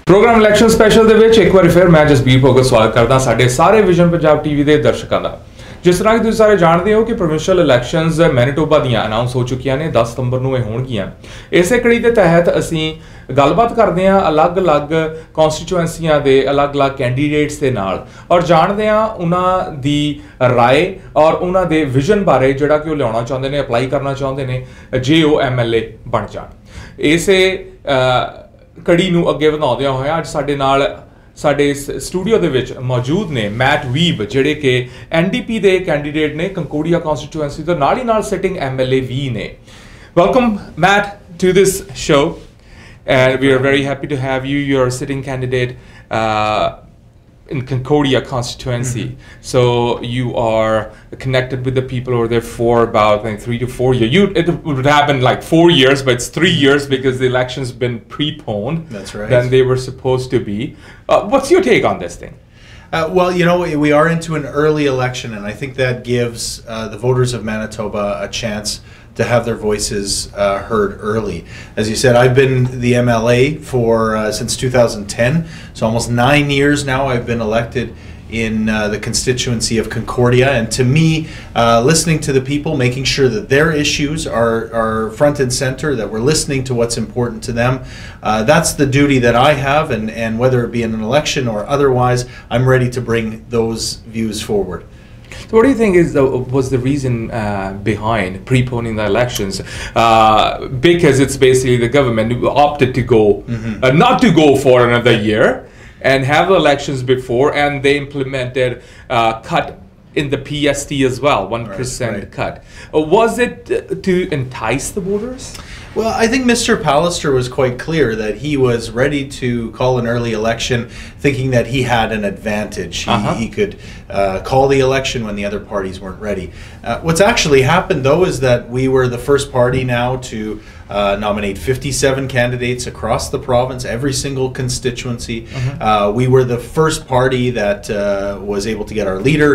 Programme election special ਦੇ ਵਿੱਚ ਇੱਕ ਵਾਰੀ ਫਿਰ ਮੈਂ ਜਸਬੀਰ ਭੋਗਤ ਸਵਾਗਤ ਕਰਦਾ ਸਾਡੇ ਸਾਰੇ ਵਿਜ਼ਨ ਪੰਜਾਬ ਟੀਵੀ ਦੇ ਦਰਸ਼ਕਾਂ ਦਾ। ਜਿਸ ਤਰ੍ਹਾਂ ਕਿ ਤੁਸੀਂ ਸਾਰੇ ਜਾਣਦੇ ਹੋ ਕਿ ਪ੍ਰੋਵਿੰਸ਼ੀਅਲ ਇਲੈਕਸ਼ਨਸ ਮੈਨੀਟੋਬਾ ਦੀਆਂ ਅਨਾਉਂਸ ਹੋ ਚੁੱਕੀਆਂ ਨੇ 10 ਸਤੰਬਰ ਨੂੰ ਇਹ ਹੋਣਗੀਆਂ। ਇਸੇ ਕੜੀ ਦੇ ਤਹਿਤ ਅਸੀਂ ਗੱਲਬਾਤ ਕਰਦੇ ਹਾਂ ਅਲੱਗ-ਅਲੱਗ ਕਨਸਟੀਚੁਐਂਸੀਆਂ ਦੇ ਅਲੱਗ-ਅਲੱਗ ਕੈਂਡੀਡੇਟਸ ਦੇ ਨਾਲ ਔਰ ਜਾਣਦੇ ਹਾਂ ਉਹਨਾਂ ਦੀ ਰਾਏ ਔਰ ਉਹਨਾਂ ਦੇ ਵਿਜ਼ਨ ਬਾਰੇ ਜਿਹੜਾ ਕਿ ਉਹ ਲਿਆਉਣਾ ਚਾਹੁੰਦੇ ਨੇ ਅਪਲਾਈ ਕਰਨਾ ਚਾਹੁੰਦੇ ਨੇ ਜੇ ਉਹ ਐਮਐਲਏ ਬਣ ਜਾਣ। ਇਸੇ ਕੜੀ ਨੂੰ ਅੱਗੇ ਵਧਾਉਂਦਿਆਂ ਹੋਇਆ ਅੱਜ ਸਾਡੇ ਨਾਲ ਸਾਡੇ ਸਟੂਡੀਓ ਦੇ ਵਿੱਚ ਮੌਜੂਦ ਨੇ ਮੈਟ ਵੀਬ ਜਿਹੜੇ ਕਿ N.D.P ਦੇ ਕੈਂਡੀਡੇਟ ਨੇ ਕੰਕੋੜੀਆ ਕਨਸਟੀਚੁਐਂਸੀ ਤੋਂ ਨਾਲ ਹੀ ਨਾਲ ਸਿਟਿੰਗ ਐਮਐਲਏ ਵੀ ਨੇ। Welcome mat to this show and we are very happy to have you. You're a sitting candidate in Concordia constituency. So you are connected with the people over there for about 3 to 4 years. It would happen like 4 years, but it's 3 years because the election's been preponed. That's right. Than they were supposed to be. What's your take on this thing? Well, you know, we are into an early election, and I think that gives the voters of Manitoba a chance to have their voices heard early. As you said, I've been the MLA for since 2010, so almost 9 years now I've been elected in the constituency of Concordia, and to me, listening to the people, making sure that their issues are front and center, that we're listening to what's important to them, that's the duty that I have, and whether it be in an election or otherwise, I'm ready to bring those views forward. So what do you think was the reason behind preponing the elections? Because it's basically the government who opted to go, not to go for another year and have the elections before, and they implemented cut in the PST as well, 1% right. cut. Was it to entice the voters? Well, I think Mr. Pallister was quite clear that he was ready to call an early election thinking that he had an advantage. He could call the election when the other parties weren't ready. What's actually happened, though, is that we were the first party now to nominate 57 candidates across the province, every single constituency. We were the first party that was able to get our leader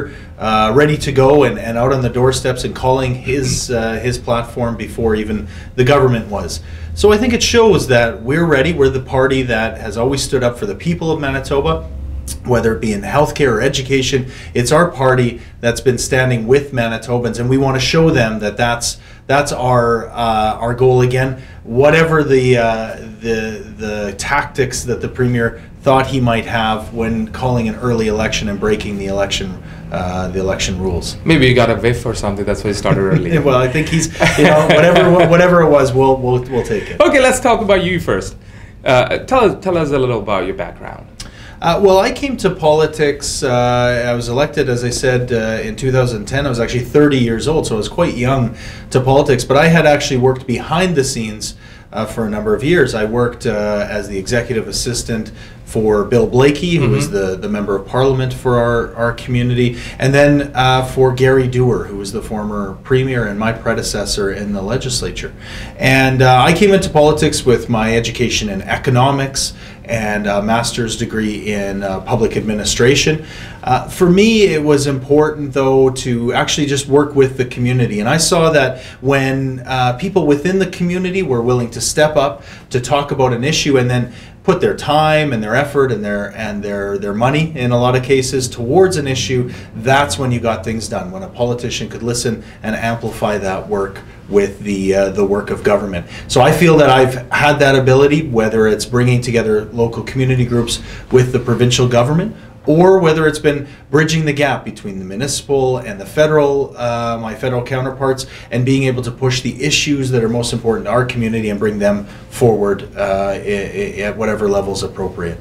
ready to go and out on the doorsteps and calling his platform before even the government was. So I think it shows that we're ready. We're the party that has always stood up for the people of Manitoba, whether it be in healthcare or education. It's our party that's been standing with Manitobans, and we want to show them that that's our goal again. Whatever the tactics that the Premier thought he might have when calling an early election and breaking the election ruels. Maybe he got a whiff or something. That's why he started early. Well, I think he's, you know, whatever it was, we'll take it. Okay, let's talk about you first. Tell us a little about your background. Well, I came to politics, I was elected, as I said, in 2010. I was actually 30 years old, so I was quite young to politics, but I had actually worked behind the scenes for a number of years. I worked as the executive assistant for Bill Blakey, who was the member of parliament for our community, and then for Gary Dewar, who was the former premier and my predecessor in the legislature. And I came into politics with my education in economics and a master's degree in public administration. For me, it was important, though, to actually just work with the community. And I saw that when people within the community were willing to step up to talk about an issue and then put their time and their effort and their money in a lot of cases towards an issue, that's when you got things done, when a politician could listen and amplify that work with the work of government. So I feel that I've had that ability, whether it's bringing together local community groups with the provincial government, or whether it's been bridging the gap between the municipal and the federal, my federal counterparts, and being able to push the issues that are most important to our community and bring them forward at whatever level is appropriate.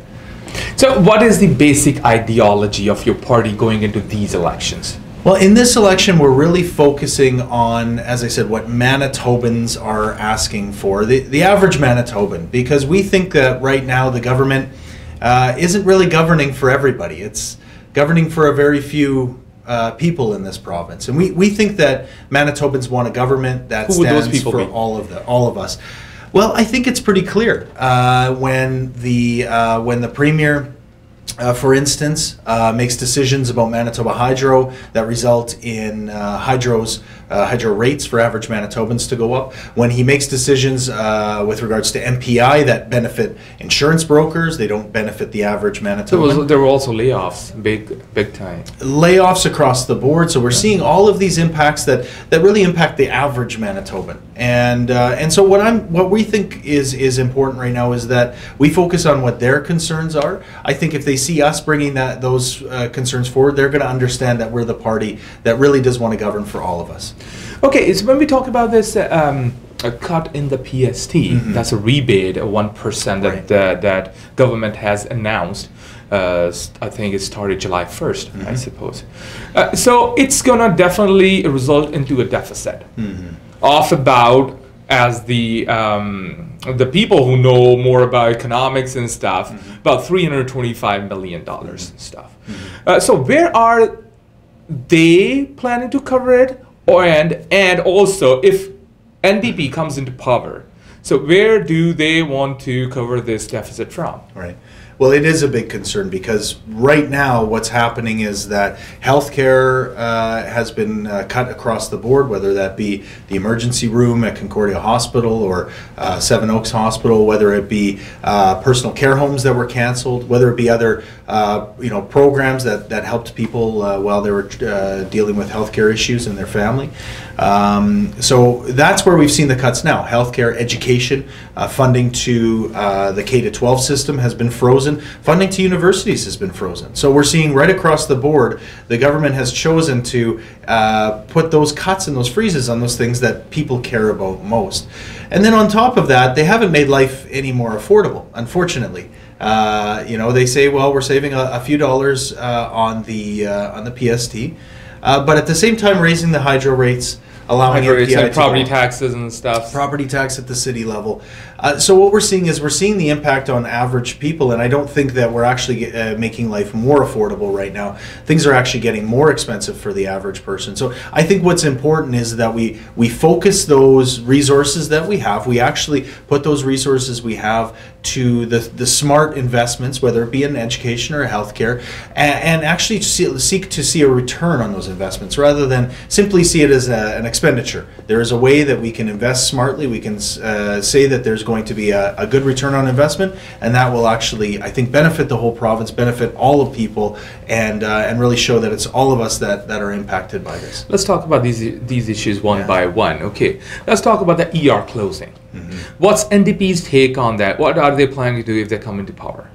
So what is the basic ideology of your party going into these elections? Well, in this election, we're really focusing on, as I said, what Manitobans are asking for, the average Manitoban, because we think that right now the government isn't really governing for everybody. It's governing for a very few people in this province, and we think that Manitobans want a government that stands for all of us. Well, I think it's pretty clear when the Premier for instance, makes decisions about Manitoba Hydro that result in Hydro's hydro rates for average Manitobans to go up, when he makes decisions with regards to MPI that benefit insurance brokers, they don't benefit the average Manitoban. There were also layoffs, big time. Layoffs across the board. So we're seeing all of these impacts that really impact the average Manitoban. And so what we think is important right now is that we focus on what their concerns are. I think if they see us bringing those concerns forward, they're going to understand that we're the party that really does want to govern for all of us. Okay, so when we talk about this a cut in the PST, that's a rebate, a 1% that government has announced. I think it started July 1st, I suppose. So it's gonna definitely result into a deficit of about, as the people who know more about economics and stuff, about $325 million and stuff. So where are they planning to cover it? And also, if N.D.P comes into power, so where do they want to cover this deficit from? Right. Well, it is a big concern because right now what's happening is that healthcare has been cut across the board, whether that be the emergency room at Concordia Hospital or Seven Oaks Hospital, whether it be personal care homes that were canceled, whether it be other programs that helped people while they were dealing with healthcare issues in their family. So that's where we've seen the cuts now. Healthcare, education, funding to the K-12 system has been frozen. Funding to universities has been frozen. So we're seeing right across the board, the government has chosen to put those cuts and those freezes on those things that people care about most. And then on top of that, they haven't made life any more affordable, unfortunately. They say, well, we're saving a few dollars on the PST, but at the same time raising the hydro rates, allowing and property taxes and stuff. Property tax at the city level. So what we're seeing is the impact on average people, and I don't think that we're actually making life more affordable right now. Things are actually getting more expensive for the average person. So I think what's important is that we focus those resources that we have. We actually put those resources we have to the smart investments, whether it be in education or healthcare, and actually seek to see a return on those investments rather than simply see it as an expenditure. There is a way that we can invest smartly. We can say that there's going to be a good return on investment, and that will actually, I think, benefit the whole province, benefit all of people, and really show that it's all of us that are impacted by this. Let's talk about these issues one by one. Okay, let's talk about the ER closing. What's N.D.P's take on that? What are they planning to do if they come into power?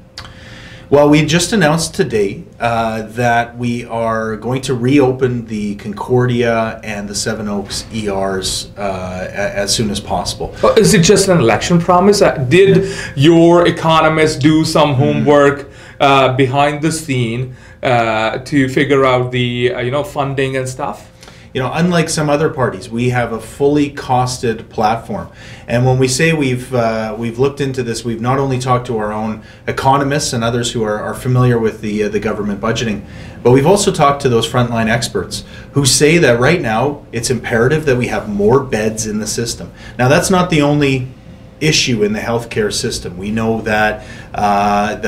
Well, we just announced today that we are going to reopen the Concordia and the Seven Oaks ERs as soon as possible. Is it just an election promise? Did your economists do some homework behind the scene to figure out the funding and stuff? Unlike some other parties, we have a fully costed platform. And when we say we've looked into this, we've not only talked to our own economists and others who are familiar with the government budgeting, but we've also talked to those frontline experts who say that right now it's imperative that we have more beds in the system. Now, that's not the only issue in the healthcare system. We know that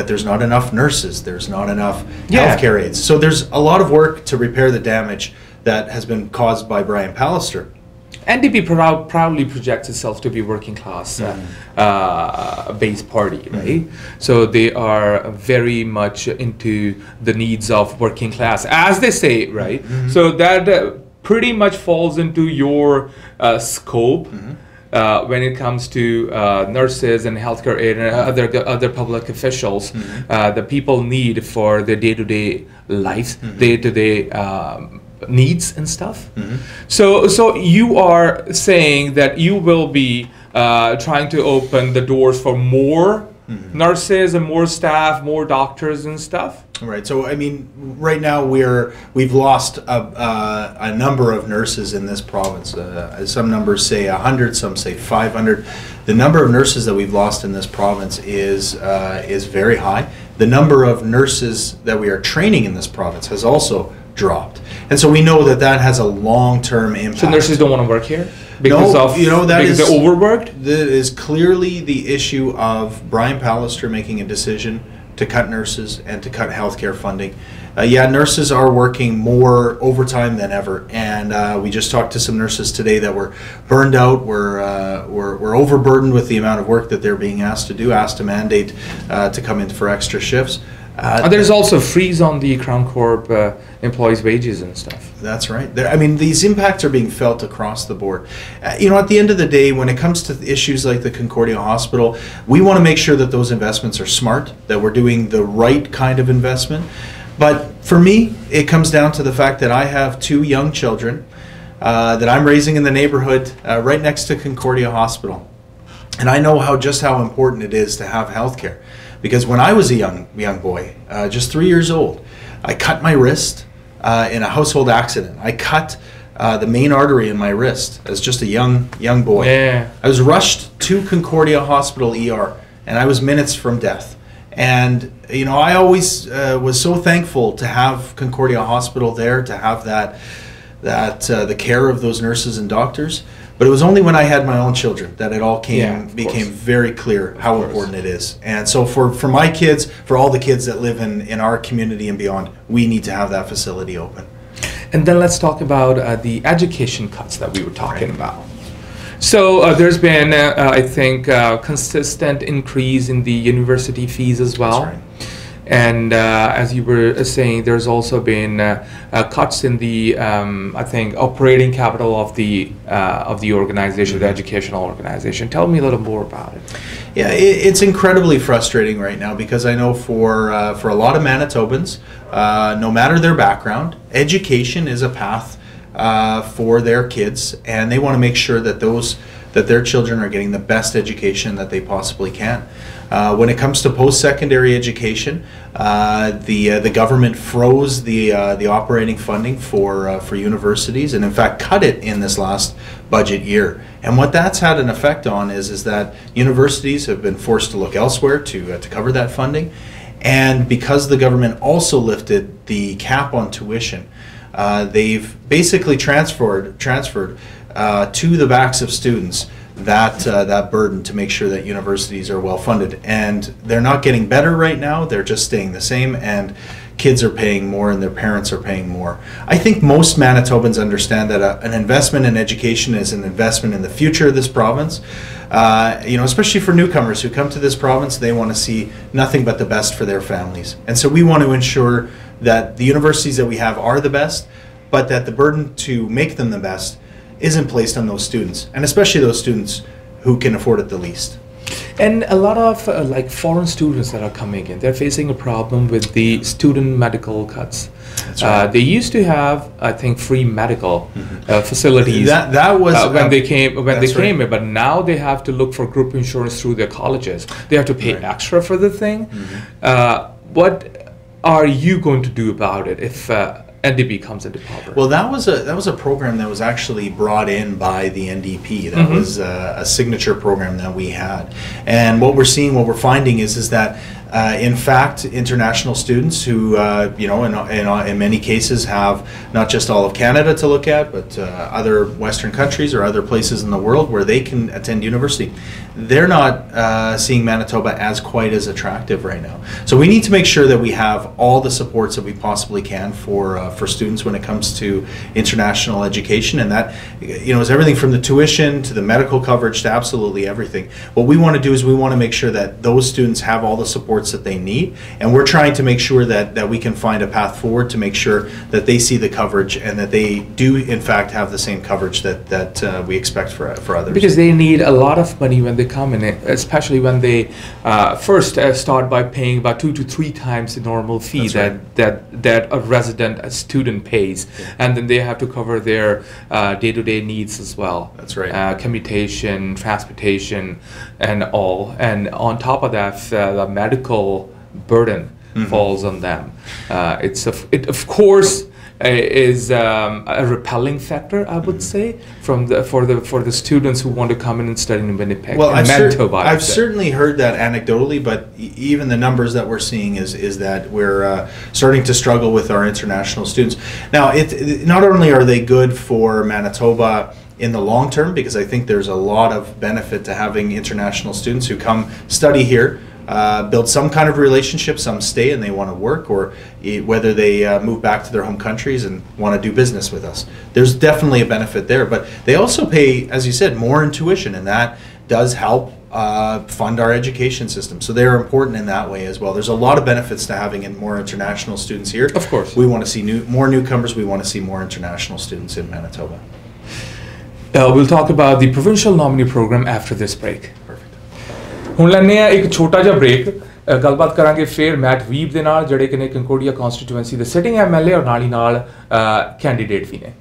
there's not enough nurses, there's not enough healthcare aides. So there's a lot of work to repair the damage that has been caused by Brian Pallister. N.D.P. proudly projects itself to be working class based party, right? So they are very much into the needs of working class, as they say, right? So that pretty much falls into your scope. When it comes to nurses and healthcare aid and other public officials, the people need for their day-to-day lives, day-to-day needs and stuff. So you are saying that you will be trying to open the doors for more nurses and more staff, more doctors and stuff? Right. So I mean, right now we've lost a number of nurses in this province. Some numbers say 100, some say 500. The number of nurses that we've lost in this province is very high. The number of nurses that we are training in this province has also dropped, and so we know that has a long-term impact. So nurses don't want to work here because they're overworked. That is clearly the issue of Brian Pallister making a decision to cut nurses and to cut healthcare funding. Yeah, nurses are working more overtime than ever, and we just talked to some nurses today that were burned out, were overburdened with the amount of work that they're being asked to do, asked to mandate to come in for extra shifts. There's also a freeze on the Crown Corp employees' wages and stuff. That's right. I mean, these impacts are being felt across the board. You know, at the end of the day, when it comes to issues like the Concordia Hospital, we want to make sure that those investments are smart, that we're doing the right kind of investment. But for me, it comes down to the fact that I have 2 young children that I'm raising in the neighborhood right next to Concordia Hospital. And I know just how important it is to have health care. Because when I was a young boy, just 3 years old, I cut my wrist in a household accident. I cut the main artery in my wrist as just a young boy. Yeah. I was rushed to Concordia Hospital ER, and I was minutes from death. And you know, I always was so thankful to have Concordia Hospital there, to have the care of those nurses and doctors. But it was only when I had my own children that it all became very clear how important it is. And so for my kids, for all the kids that live in our community and beyond, we need to have that facility open. And then let's talk about the education cuts that we were talking about. So there's been, I think, consistent increase in the university fees as well. That's right. And as you were saying, there's also been cuts in the, I think, operating capital of the organization, the educational organization. Tell me a little more about it. Yeah, it's incredibly frustrating right now because I know for a lot of Manitobans, no matter their background, education is a path for their kids, and they want to make sure that their children are getting the best education that they possibly can. When it comes to post-secondary education, the government froze the operating funding for universities, and in fact cut it in this last budget year. And what that's had an effect on is that universities have been forced to look elsewhere to cover that funding, and because the government also lifted the cap on tuition, they've basically transferred to the backs of students that burden to make sure that universities are well funded, and they're not getting better right now. They're just staying the same, and kids are paying more and their parents are paying more. I think most Manitobans understand that an investment in education is an investment in the future of this province. You know, especially for newcomers who come to this province, they want to see nothing but the best for their families, and so we want to ensure that the universities that we have are the best, but that the burden to make them the best isn't placed on those students, and especially those students who can afford it the least. And a lot of like foreign students that are coming in, they're facing a problem with the student medical cuts. That's right. They used to have, I think, free medical facilities. That was when they came right. in, but now they have to look for group insurance through their colleges. They have to pay extra for the thing. What are you going to do about it if N.D.P comes into power? Well, that was a program that was actually brought in by the N.D.P. That was a signature program that we had, and what we're finding is that in fact, international students who you know, in many cases have not just all of Canada to look at, but other Western countries or other places in the world where they can attend university, they're not seeing Manitoba as quite as attractive right now. So we need to make sure that we have all the supports that we possibly can for students when it comes to international education, and that, you know, is everything from the tuition to the medical coverage to absolutely everything. What we want to do is we want to make sure that those students have all the supports that they need, and we're trying to make sure that we can find a path forward to make sure that they see the coverage and that they do in fact have the same coverage that we expect for others. Because they need a lot of money when they come in, especially when they first start by paying about 2 to 3 times the normal fee that a resident, a student pays, and then they have to cover their day-to-day needs as well. That's right. Commutation, transportation, and all. And on top of that, the medical burden falls on them. It of course is a repelling factor, I would say, for the students who want to come in and study in Winnipeg. Well, Manitoba. I've certainly heard that anecdotally, but even the numbers that we're seeing is that we're starting to struggle with our international students. Now, not only are they good for Manitoba in the long term, because I think there's a lot of benefit to having international students who come study here, build some kind of relationship. Some stay and they want to work, or whether they move back to their home countries and want to do business with us. There's definitely a benefit there, but they also pay, as you said, more in tuition, and that does help fund our education system. So they're important in that way as well. There's a lot of benefits to having more international students here. Of course. We want to see more newcomers. We want to see more international students in Manitoba. We'll talk about the provincial nominee program after this break. ਹੁਣ ਲੈਂਦੇ ਆ ਇੱਕ ਛੋਟਾ ਜਿਹਾ break ਗੱਲਬਾਤ ਕਰਾਂਗੇ ਫਿਰ mat ਵੀਬ ਦੇ ਨਾਲ ਜਿਹੜੇ ਕਿ ਨੇ ਕੰਕੋਡੀਆ ਕਨਸਟੀਟੂਐਂਸੀ ਦੇ ਸਿਟਿੰਗ ਐਮਐਲਏ ਔਰ ਨਾਲ ਹੀ ਨਾਲ ਕੈਂਡੀਡੇਟ ਵੀ ਨੇ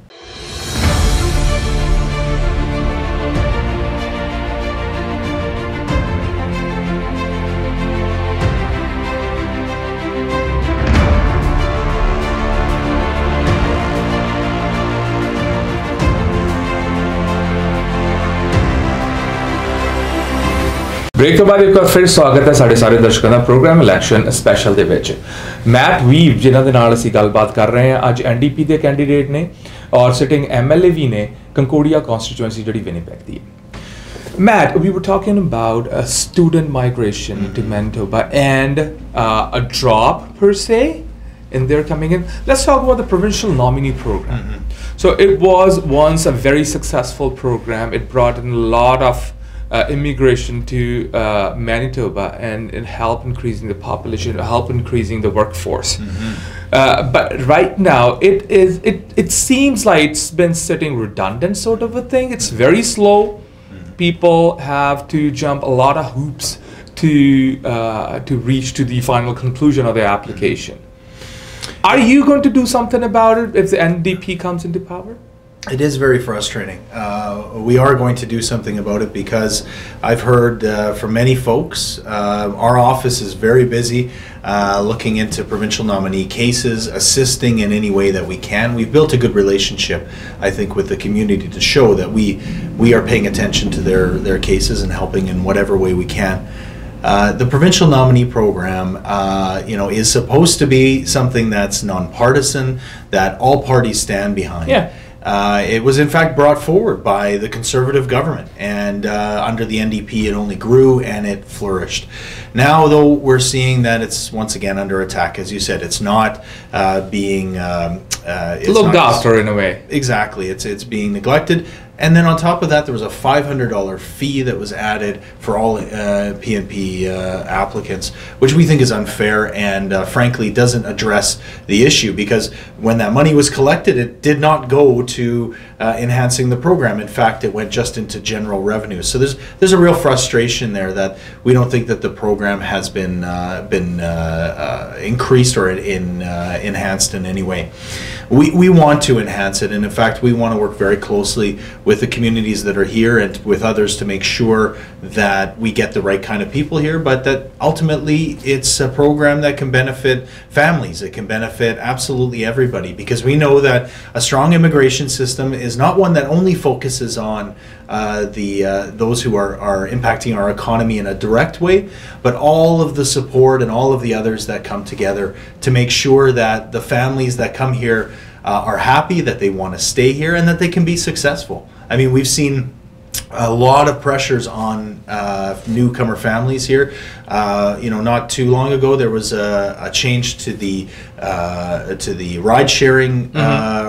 ब्रेक तो बाद एक बार फिर स्वागत है साढ़े सारे दर्शकों का प्रोग्राम इलैक्शन स्पैशल दे विच मैट वीव जिन्हां दे नाल असीं गलबात कर रहे हैं अज N.D.P के कैंडीडेट ने और सिटिंग MLA भी ने कंकोडिया कॉन्स्टिट्यूएंसी जिहड़ी विनिपेग दी है Matt, we were talking about student migration to Manitoba and a drop per se in their coming in. Let's talk about the provincial nominee program. So it was once a very successful program. It brought in a lot of immigration to Manitoba, and it helped increasing the population, helped increasing the workforce. But right now, it seems like it's been sitting redundant sort of a thing. It's very slow. People have to jump a lot of hoops to reach to the final conclusion of their application. Are you going to do something about it if the N.D.P comes into power? It is very frustrating. We are going to do something about it because I've heard from many folks, our office is very busy looking into provincial nominee cases, assisting in any way that we can. We've built a good relationship, I think, with the community to show that we are paying attention to their cases and helping in whatever way we can. The provincial nominee program, is supposed to be something that's nonpartisan, that all parties stand behind. Yeah. It was in fact brought forward by the Conservative government, and under the N.D.P it only grew and it flourished. Now, though, we're seeing that it's once again under attack. As you said, it's not being looked after in a way. Exactly, it's being neglected. And then on top of that, there was a $500 fee that was added for all PNP applicants, which we think is unfair and frankly doesn't address the issue, because when that money was collected, it did not go to enhancing the program. In fact, it went just into general revenue. So there's a real frustration there that we don't think that the program has been increased or enhanced in any way. We want to enhance it, and in fact, we want to work very closely with the communities that are here and with others to make sure that we get the right kind of people here, but that ultimately it's a program that can benefit families. It can benefit absolutely everybody, because we know that a strong immigration system is not one that only focuses on those who are impacting our economy in a direct way, but all of the support and all of the others that come together to make sure that the families that come here are happy, that they want to stay here, and that they can be successful. I mean, we've seen a lot of pressures on newcomer families here. Not too long ago, there was a change to the ride-sharing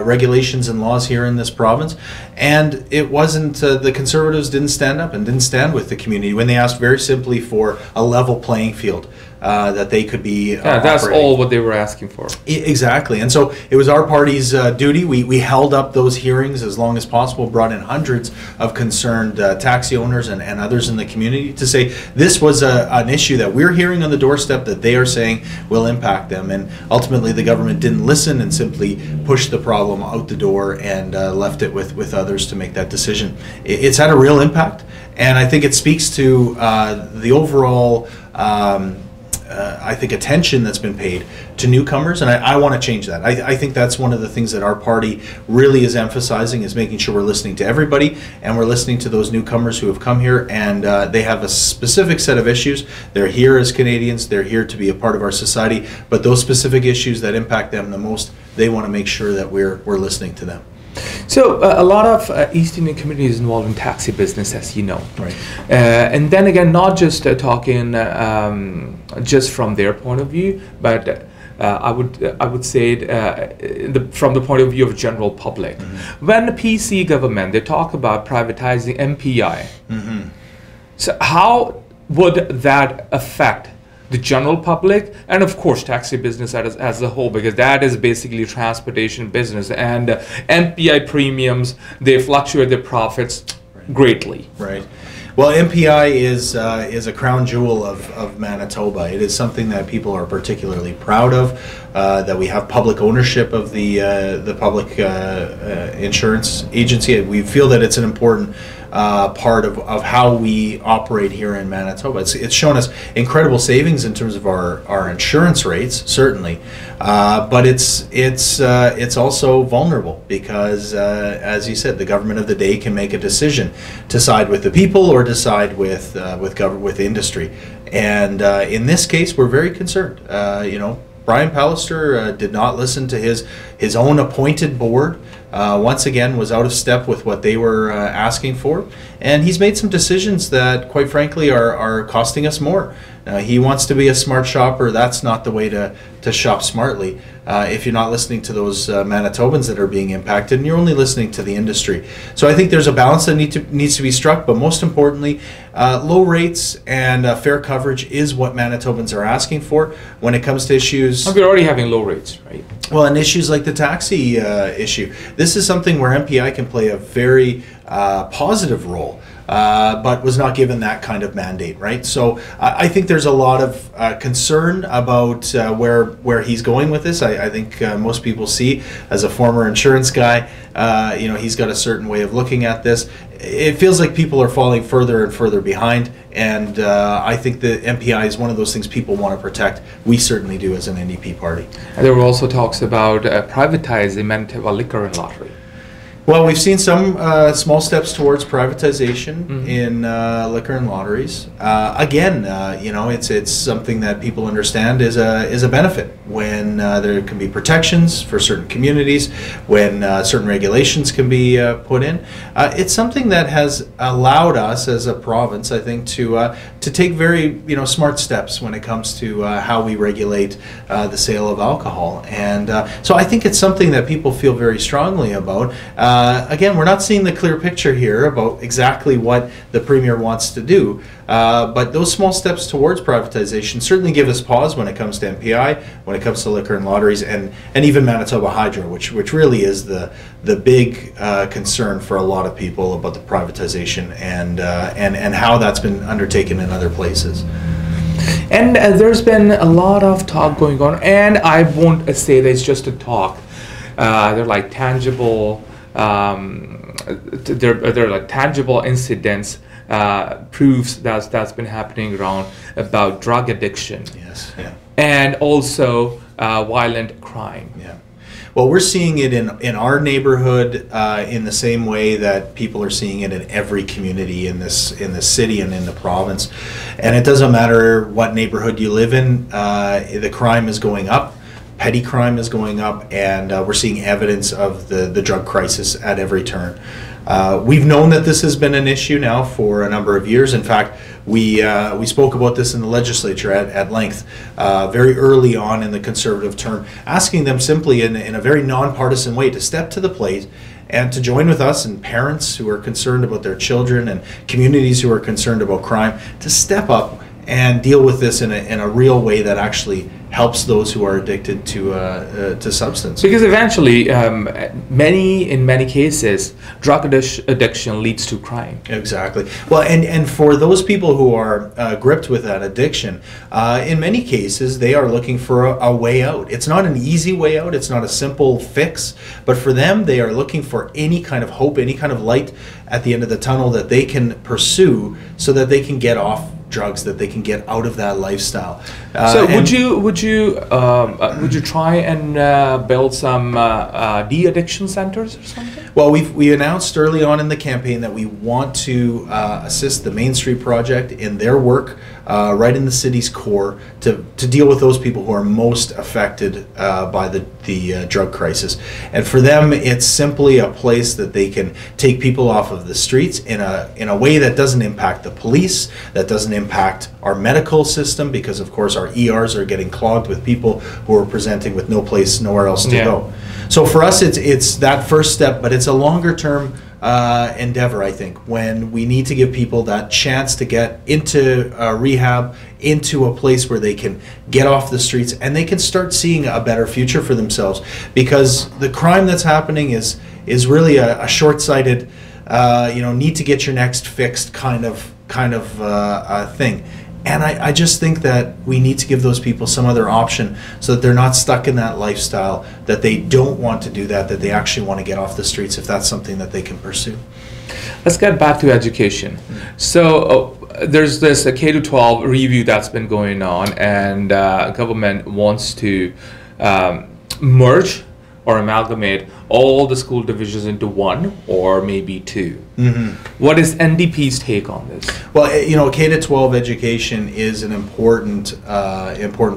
regulations and laws here in this province, and it wasn't. The Conservatives didn't stand up and didn't stand with the community when they asked very simply for a level playing field. That they could be that's all what they were asking for. Exactly. And so it was our party's duty. We held up those hearings as long as possible, brought in hundreds of concerned taxi owners and others in the community to say this was an issue that we're hearing on the doorstep that they are saying will impact them. And ultimately the government didn't listen and simply pushed the problem out the door and left it with others to make that decision. It's had a real impact, and I think it speaks to the overall I think attention that's been paid to newcomers, and I want to change that. I think that's one of the things that our party really is emphasizing, is making sure we're listening to everybody, and we're listening to those newcomers who have come here, and they have a specific set of issues. They're here as Canadians, they're here to be a part of our society, but those specific issues that impact them the most, they want to make sure that we're listening to them. So a lot of East Indian communities involved in taxi business, as you know. Right. And then again, not just talking just from their point of view, but I would say it, from the point of view of general public. Mm-hmm. When the PC government, they talk about privatizing MPI. Mm-hmm. So how would that affect the general public and of course taxi business as a whole, because that is basically transportation business, and MPI premiums, they fluctuate their profits greatly. Right. Well, MPI is a crown jewel of Manitoba. It is something that people are particularly proud of, that we have public ownership of the public insurance agency. We feel that it's an important part of how we operate here in Manitoba. It's shown us incredible savings in terms of our insurance rates, certainly, but it's also vulnerable because, as you said, the government of the day can make a decision to side with the people or decide with industry, and in this case, we're very concerned. Brian Pallister did not listen to his own appointed board. Once again, was out of step with what they were asking for, and he's made some decisions that, quite frankly, are costing us more. He wants to be a smart shopper. That's not the way to shop smartly. If you're not listening to those Manitobans that are being impacted, and you're only listening to the industry. So I think there's a balance that needs to be struck, but most importantly, low rates and fair coverage is what Manitobans are asking for when it comes to issues. We're already having low rates, right? Well, and issues like the taxi issue. This is something where MPI can play a very positive role, but was not given that kind of mandate, right? So I think there's a lot of concern about where he's going with this. I think most people see, as a former insurance guy, he's got a certain way of looking at this. It feels like people are falling further and further behind, and I think the MPI is one of those things people want to protect. We certainly do as an N.D.P party. And there were also talks about privatizing Manitoba liquor and lottery. Well, we've seen some small steps towards privatization in liquor and lotteries. Again, it's something that people understand is a benefit when there can be protections for certain communities, when certain regulations can be put in. It's something that has allowed us as a province, I think, to take very smart steps when it comes to how we regulate the sale of alcohol, and so I think it's something that people feel very strongly about. Again, we're not seeing the clear picture here about exactly what the Premier wants to do, but those small steps towards privatization certainly give us pause when it comes to MPI, when it comes to liquor and lotteries, and even Manitoba Hydro, which really is the big concern for a lot of people about the privatization and how that's been undertaken in other places. And there's been a lot of talk going on, and I won't say that it's just a talk. They're like tangible. They're like tangible incidents, proofs that's been happening around about drug addiction. Yes. Yeah. And also violent crime. Yeah. Well, we're seeing it in our neighborhood in the same way that people are seeing it in every community in this city and in the province. And it doesn't matter what neighborhood you live in, the crime is going up. Petty crime is going up, and we're seeing evidence of the drug crisis at every turn. We've known that this has been an issue now for a number of years. In fact, we spoke about this in the legislature at length very early on in the Conservative term, asking them simply in a very nonpartisan way to step to the plate and to join with us and parents who are concerned about their children and communities who are concerned about crime to step up and deal with this in a real way that actually helps those who are addicted to substance. Because eventually, in many cases, drug addiction leads to crime. Exactly. Well, and for those people who are gripped with that addiction, in many cases, they are looking for a way out. It's not an easy way out. It's not a simple fix. But for them, they are looking for any kind of hope, any kind of light at the end of the tunnel that they can pursue so that they can get off drugs, that they can get out of that lifestyle. So would you try and build some de-addiction centers or something? Well, we announced early on in the campaign that we want to assist the Main Street Project in their work right in the city's core to deal with those people who are most affected by the drug crisis. And for them, it's simply a place that they can take people off of the streets in a way that doesn't impact the police, that doesn't impact our medical system, because of course our ERs are getting clogged with people who are presenting with nowhere else to go. So for us, it's that first step, but it's a longer term endeavor, I think, when we need to give people that chance to get into rehab, into a place where they can get off the streets and they can start seeing a better future for themselves. Because the crime that's happening is really a short-sighted, need to get your next fixed kind of thing. And I just think that we need to give those people some other option so that they're not stuck in that lifestyle, that they don't want to do that they actually want to get off the streets if that's something that they can pursue. Let's get back to education. So there's this K-12 review that's been going on, and government wants to merge or amalgamate all the school divisions into one or maybe two. What is N.D.P's take on this? Well, K-12 education is an important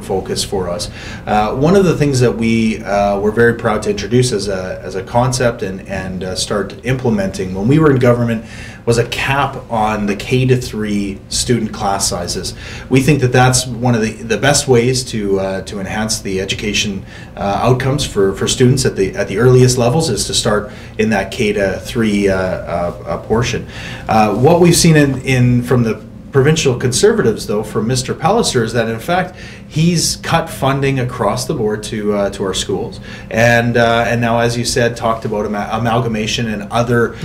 focus for us. One of the things that we were very proud to introduce as a concept and start implementing when we were in government was a cap on the K-3 student class sizes. We think that that's one of the best ways to enhance the education outcomes for students at the earliest levels, is to start in that K-3 portion. What we've seen from the provincial conservatives, though, from Mr. Pallister, is that in fact he's cut funding across the board to our schools, and now, as you said, talked about amalgamation and other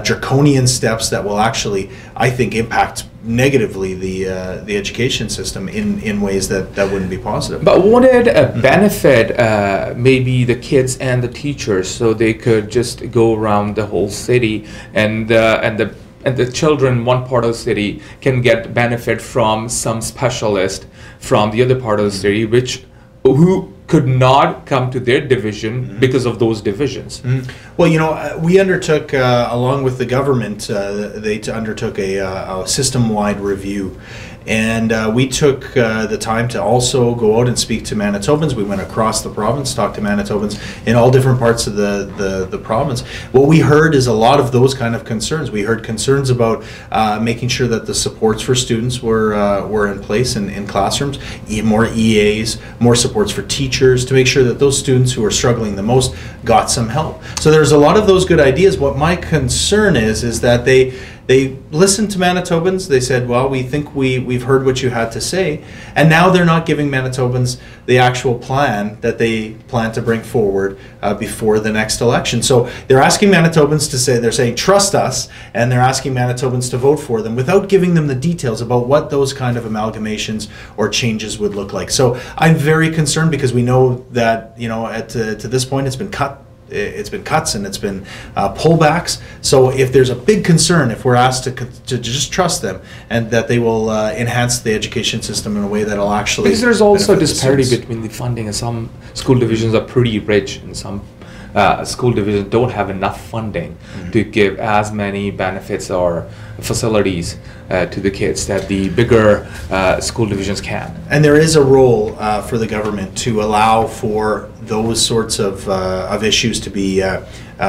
draconian steps that will actually, I think, impact negatively the education system in ways that wouldn't be positive. But would it benefit maybe the kids and the teachers, so they could just go around the whole city and the children, one part of the city, can get benefit from some specialist from the other part of the city, who could not come to their division because of those divisions? Well, we undertook, along with the government, they undertook a system-wide review. And we took the time to also go out and speak to Manitobans. We went across the province, talked to Manitobans in all different parts of the province. What we heard is a lot of those kind of concerns. We heard concerns about making sure that the supports for students were in place in classrooms, more EAs, more supports for teachers, to make sure that those students who are struggling the most got some help. So there's a lot of those good ideas. What my concern is that they listened to Manitobans. They said, well, we think we've heard what you had to say, and now they're not giving Manitobans the actual plan that they plan to bring forward before the next election. So they're asking Manitobans they're saying trust us, and they're asking Manitobans to vote for them without giving them the details about what those kind of amalgamations or changes would look like. So I'm very concerned, because we know that to this point it's been cuts and it's been pullbacks. So if there's a big concern, if we're asked to just trust them, and that they will enhance the education system in a way that'll actually... Because there's also disparity between the funding, and some school divisions are pretty rich, and some school divisions don't have enough funding to give as many benefits or facilities to the kids that the bigger school divisions can. And there is a role for the government to allow for those sorts of issues to be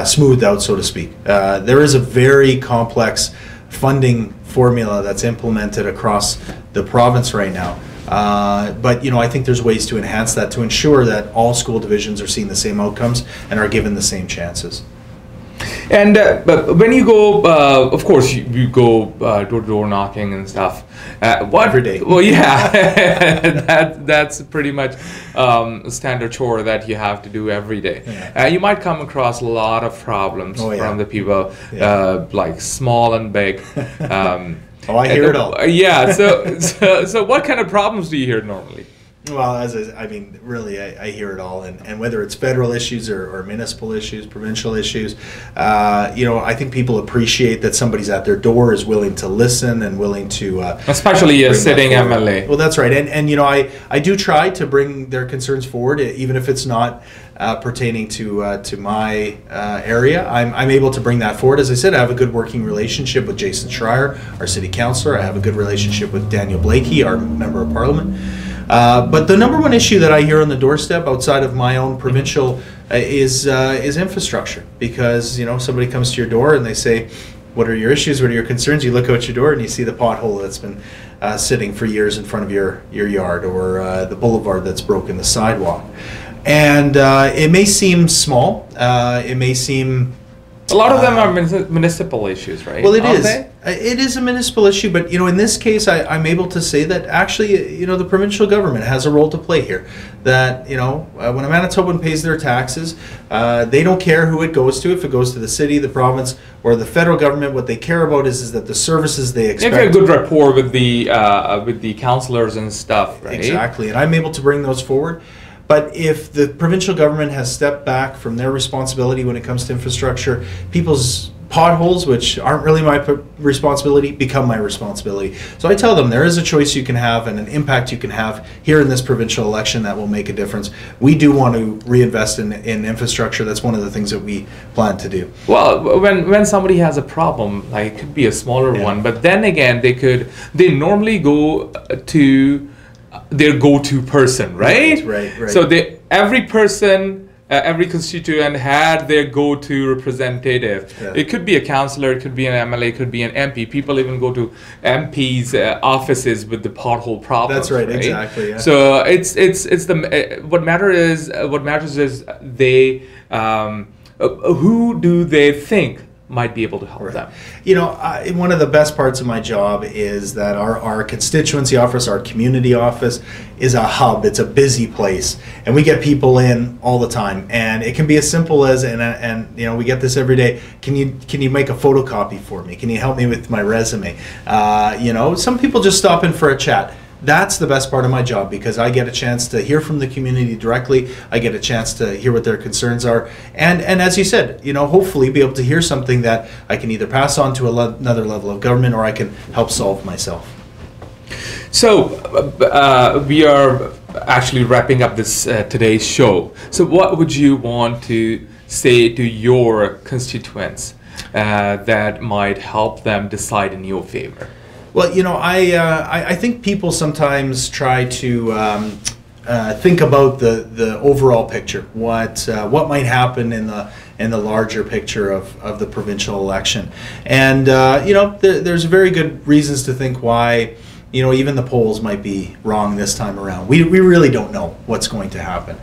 smoothed out, so to speak. There is a very complex funding formula that's implemented across the province right now. But I think there's ways to enhance that, to ensure that all school divisions are seeing the same outcomes and are given the same chances. And but when you go, of course, you go door-to-door knocking and stuff. Every day. Well, yeah, that's pretty much a standard chore that you have to do every day. Yeah. You might come across a lot of problems from the people, like small and big. I hear it all. Yeah. So what kind of problems do you hear normally? Well, I mean, really, I hear it all, and whether it's federal issues or municipal issues, provincial issues, I think people appreciate that somebody's at their door, is willing to listen and willing to, especially a sitting MLA. Well, that's right, and I do try to bring their concerns forward, even if it's not pertaining to my area. I'm able to bring that forward. As I said, I have a good working relationship with Jason Schreier, our city councillor. I have a good relationship with Daniel Blakey, our member of parliament. But the number one issue that I hear on the doorstep outside of my own provincial is infrastructure, because somebody comes to your door and they say, what are your issues, what are your concerns? You look out your door and you see the pothole that's been sitting for years in front of your yard, or the boulevard that's broken, the sidewalk. And it may seem small, it may seem... A lot of them are municipal issues, right? Well, it is. It is a municipal issue, but in this case, I'm able to say that actually, the provincial government has a role to play here. That when a Manitoban pays their taxes, they don't care who it goes to. If it goes to the city, the province, or the federal government, what they care about is that the services they expect. They have a good rapport with the councillors and stuff, right? Exactly, and I'm able to bring those forward. But if the provincial government has stepped back from their responsibility when it comes to infrastructure, people's potholes, which aren't really my responsibility, become my responsibility. So I tell them there is a choice you can have and an impact you can have here in this provincial election that will make a difference. We do want to reinvest in infrastructure. That's one of the things that we plan to do. Well, when somebody has a problem, like it could be a smaller one, but then again, they normally go to their go-to person, right? Right. So every person, every constituent had their go-to representative. Yeah. It could be a councillor, it could be an MLA, it could be an MP. People even go to MPs' offices with the pothole problems. That's right? Exactly. Yeah. So it's the what matters is they who do they think might be able to help them. One of the best parts of my job is that our constituency office, our community office, is a hub. It's a busy place, and we get people in all the time. And it can be as simple as, and we get this every day. Can you make a photocopy for me? Can you help me with my resume? Some people just stop in for a chat. That's the best part of my job, because I get a chance to hear from the community directly. I get a chance to hear what their concerns are, and as you said, hopefully be able to hear something that I can either pass on to another level of government, or I can help solve myself. So we are actually wrapping up this today's show. So what would you want to say to your constituents that might help them decide in your favor? Well, I think people sometimes try to think about the overall picture, what might happen in the larger picture of the provincial election, and there's very good reasons to think why even the polls might be wrong this time around. We really don't know what's going to happen.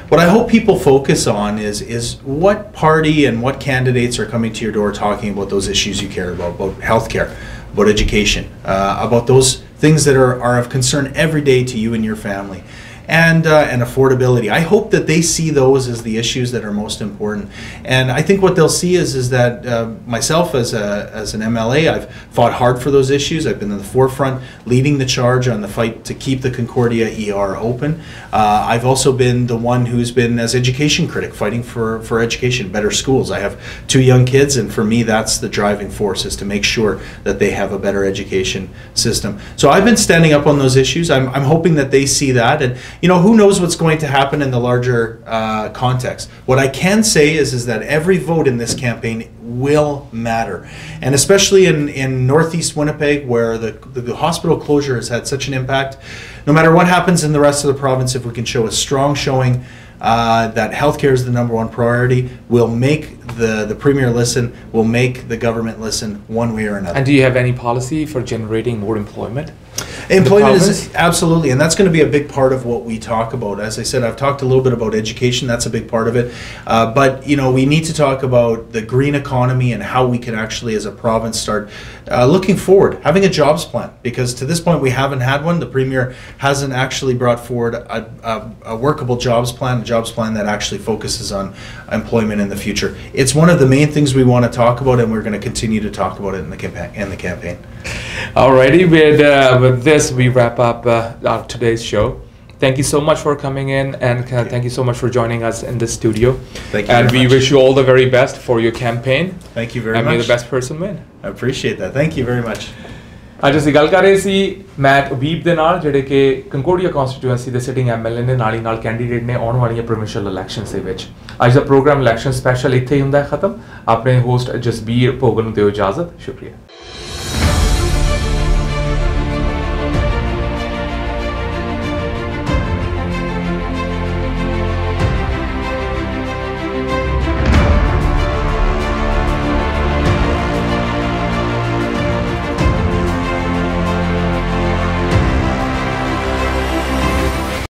What I hope people focus on is what party and what candidates are coming to your door talking about those issues you care about healthcare, about education, about those things that are of concern every day to you and your family, and affordability. I hope that they see those as the issues that are most important. And I think what they'll see is that myself as an MLA, I've fought hard for those issues. I've been in the forefront, leading the charge on the fight to keep the Concordia ER open. I've also been the one who's been, as education critic, fighting for education, better schools. I have 2 young kids, and for me that's the driving force, is to make sure that they have a better education system. So I've been standing up on those issues. I'm hoping that they see that, and who knows what's going to happen in the larger context. What I can say is that every vote in this campaign will matter, and especially in Northeast Winnipeg, where the hospital closure has had such an impact. No matter what happens in the rest of the province, if we can show a strong showing that healthcare is the #1 priority, will make the Premier listen, will make the government listen one way or another. And do you have any policy for generating more employment? Employment is absolutely, and that's going to be a big part of what we talk about. As I said, I've talked a little bit about education. That's a big part of it. But we need to talk about the green economy and how we can actually, as a province, start looking forward, having a jobs plan. Because to this point, we haven't had one. The Premier hasn't actually brought forward a workable jobs plan, a jobs plan that actually focuses on employment in the future. It's one of the main things we want to talk about, and we're going to continue to talk about it in the campaign. Alrighty, with this we wrap up today's show. thank you so much for coming in, and thank you so much for joining us in this studio. Thank you and very we much. wish you all the very best for your campaign. Thank you very and much. may the best person win. I appreciate that. Thank you very much. ਅੱਜ ਅਸੀਂ ਗੱਲ ਕਰ ਰਹੇ ਸੀ mat ਵੀਬ ਦੇ ਨਾਲ, ਜਿਹੜੇ ਕਿ ਕੰਕੋਰਡੀਆ constituency ਦੇ ਸਿਟਿੰਗ ਐਮਐਲਏ ਨੇ, ਨਾਲ ਹੀ ਨਾਲ ਕੈਂਡੀਡੇਟ ਨੇ ਆਉਣ ਵਾਲੀਆਂ ਪ੍ਰੋਵਿੰਸ਼ੀਅਲ ਇਲੈਕਸ਼ਨਸ ਦੇ ਵਿੱਚ। ਅੱਜ ਦਾ ਪ੍ਰੋਗਰਾਮ ਇਲੈਕਸ਼ਨ ਸਪੈਸ਼ਲ ਇੱਥੇ ਹੀ ਹੁੰਦਾ ਹੈ ਖਤਮ। ਆਪਣੇ ਹੋਸਟ ਜਸਬੀਰ ਭੋਗਲ ਨੂੰ ਦਿਓ ਇਜਾਜ਼ਤ। ਸ਼ੁਕਰੀਆ।